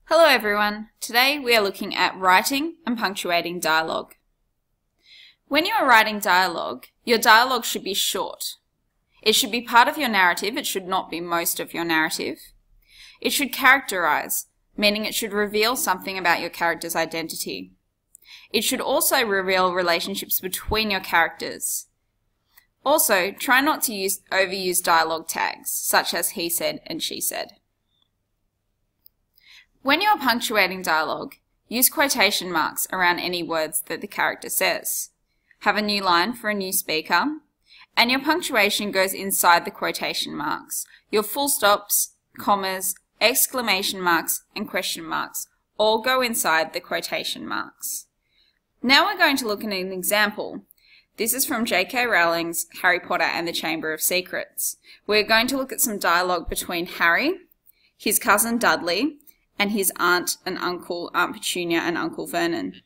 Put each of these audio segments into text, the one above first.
Hello everyone. Today we are looking at writing and punctuating dialogue. When you are writing dialogue, your dialogue should be short. It should be part of your narrative, it should not be most of your narrative. It should characterize, meaning it should reveal something about your character's identity. It should also reveal relationships between your characters. Also, try not to overuse dialogue tags, such as he said and she said. When you are punctuating dialogue, use quotation marks around any words that the character says. Have a new line for a new speaker, and your punctuation goes inside the quotation marks. Your full stops, commas, exclamation marks, and question marks all go inside the quotation marks. Now we're going to look at an example. This is from J.K. Rowling's Harry Potter and the Chamber of Secrets. We're going to look at some dialogue between Harry, his cousin Dudley, and his aunt and uncle, Aunt Petunia and Uncle Vernon.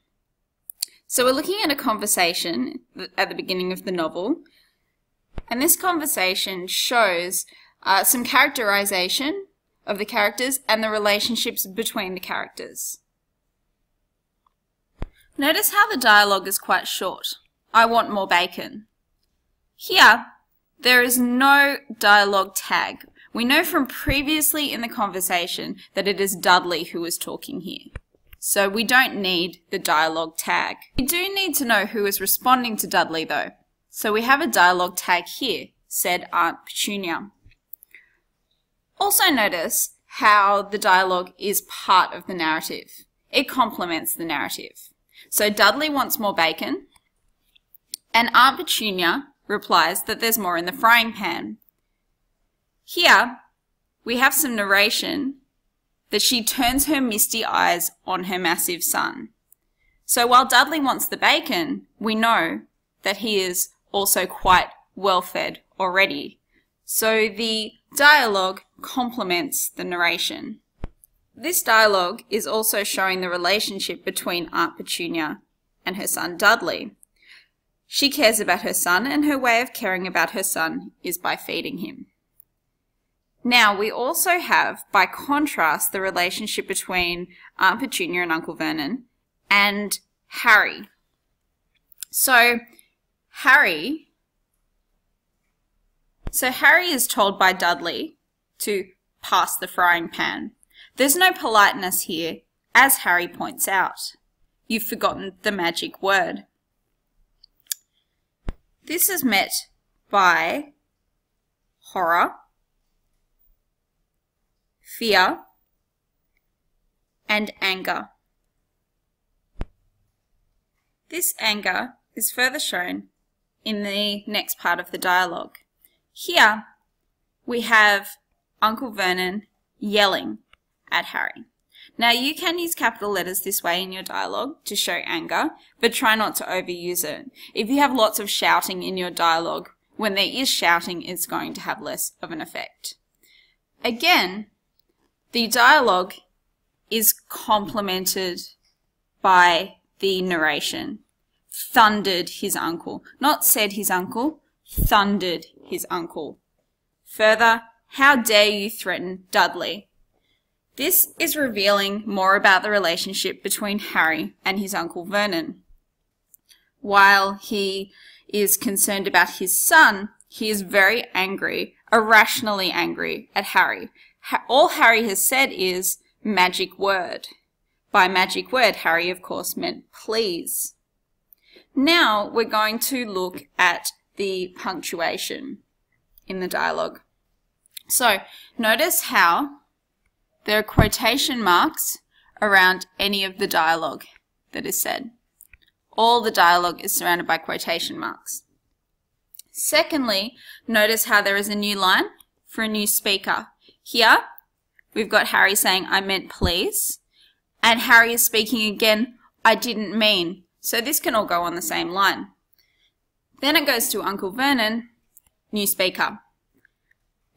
So we're looking at a conversation at the beginning of the novel, and this conversation shows some characterization of the characters and the relationships between the characters. Notice how the dialogue is quite short. I want more bacon. Here, there is no dialogue tag. We know from previously in the conversation that it is Dudley who is talking here. So we don't need the dialogue tag. We do need to know who is responding to Dudley though. So we have a dialogue tag here, said Aunt Petunia. Also notice how the dialogue is part of the narrative. It complements the narrative. So Dudley wants more bacon, and Aunt Petunia replies that there's more in the frying pan. Here, we have some narration that she turns her misty eyes on her massive son. So while Dudley wants the bacon, we know that he is also quite well fed already. So the dialogue complements the narration. This dialogue is also showing the relationship between Aunt Petunia and her son Dudley. She cares about her son, and her way of caring about her son is by feeding him. Now, we also have, by contrast, the relationship between Aunt Petunia and Uncle Vernon and Harry. So, Harry is told by Dudley to pass the frying pan. There's no politeness here, as Harry points out. You've forgotten the magic word. This is met by horror, fear, and anger. This anger is further shown in the next part of the dialogue. Here we have Uncle Vernon yelling at Harry. Now you can use capital letters this way in your dialogue to show anger, but try not to overuse it. If you have lots of shouting in your dialogue, when there is shouting, it's going to have less of an effect. Again, the dialogue is complemented by the narration. Thundered his uncle. Not said his uncle, thundered his uncle. Further, how dare you threaten Dudley? This is revealing more about the relationship between Harry and his Uncle Vernon. While he is concerned about his son, he is very angry, irrationally angry at Harry. All Harry has said is magic word. By magic word, Harry of course meant please. Now we're going to look at the punctuation in the dialogue. So notice how there are quotation marks around any of the dialogue that is said. All the dialogue is surrounded by quotation marks. Secondly, notice how there is a new line for a new speaker. Here, we've got Harry saying, I meant please, and Harry is speaking again, I didn't mean. So this can all go on the same line. Then it goes to Uncle Vernon, new speaker.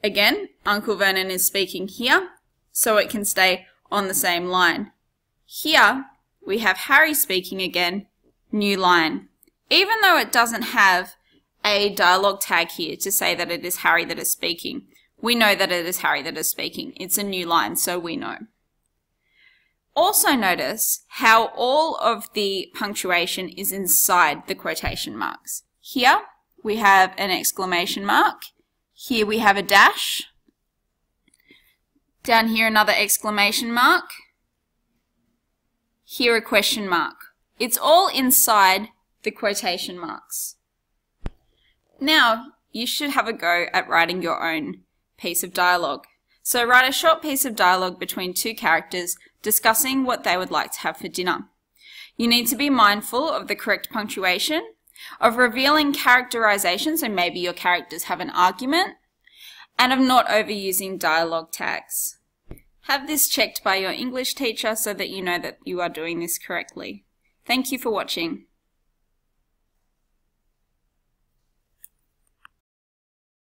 Again, Uncle Vernon is speaking here, so it can stay on the same line. Here, we have Harry speaking again, new line. Even though it doesn't have a dialogue tag here to say that it is Harry that is speaking, we know that it is Harry that is speaking. It's a new line, so we know. Also notice how all of the punctuation is inside the quotation marks. Here we have an exclamation mark. Here we have a dash. Down here another exclamation mark. Here a question mark. It's all inside the quotation marks. Now you should have a go at writing your own piece of dialogue. So write a short piece of dialogue between two characters discussing what they would like to have for dinner. You need to be mindful of the correct punctuation, of revealing characterization, so maybe your characters have an argument, and of not overusing dialogue tags. Have this checked by your English teacher so that you know that you are doing this correctly. Thank you for watching.